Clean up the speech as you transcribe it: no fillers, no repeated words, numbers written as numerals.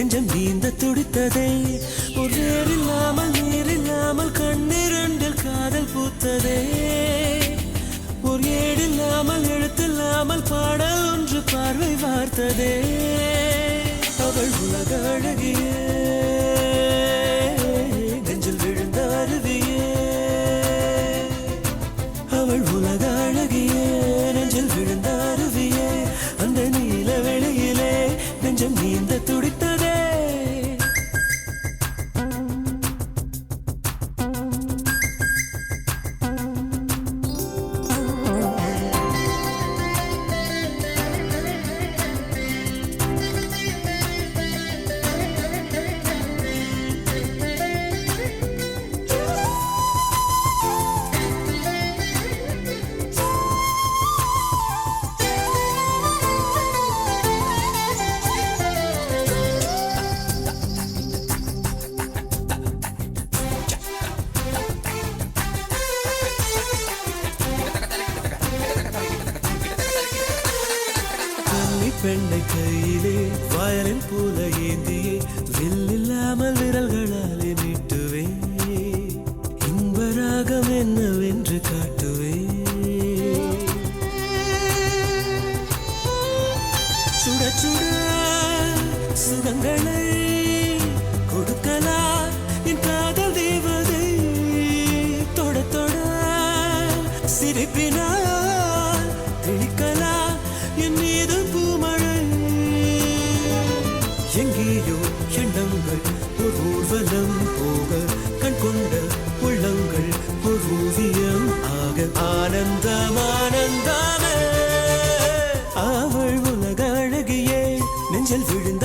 நெஞ்சம் நீந்த துடித்ததே ஒரு ஏறில்லாமல் நீரில்லாமல் கண்ணிரண்டில் காதல் பூத்ததே ஒரு ஏடில்லாமல் எழுத்தில்லாமல் பாடல் ஒன்று பார்வை வார்த்ததே அவள் உலக அழகியே நெஞ்சில் விழுந்த அருவியே அவள் உலக அழகியே நெஞ்சில் விழுந்த அருவியே அந்த நீல வெளியிலே நெஞ்சம் நீந்த துடித்ததே பெண்ணை கையிலே வயலின் போல ஏந்தியே வில்லில்லாமல் விரல்களாலே நீட்டுவே இன்பராகம் என்னவென்று காட்டுவே சுட சுட சுகங்களை கொடுக்கலா என் காதல் தேவதை தொட தொட சிரிப்பினால் தெளிக்கலா என் மீது எங்கேயோ எண்ணங்கள் ஒரு ஊர்வலம் போக கண் கொண்ட உள்ளங்கள் ஒரு ஓவியம் ஆக ஆனந்தம் ஆனந்தமே அவள் உலக அழகியே நெஞ்சில் விழுந்த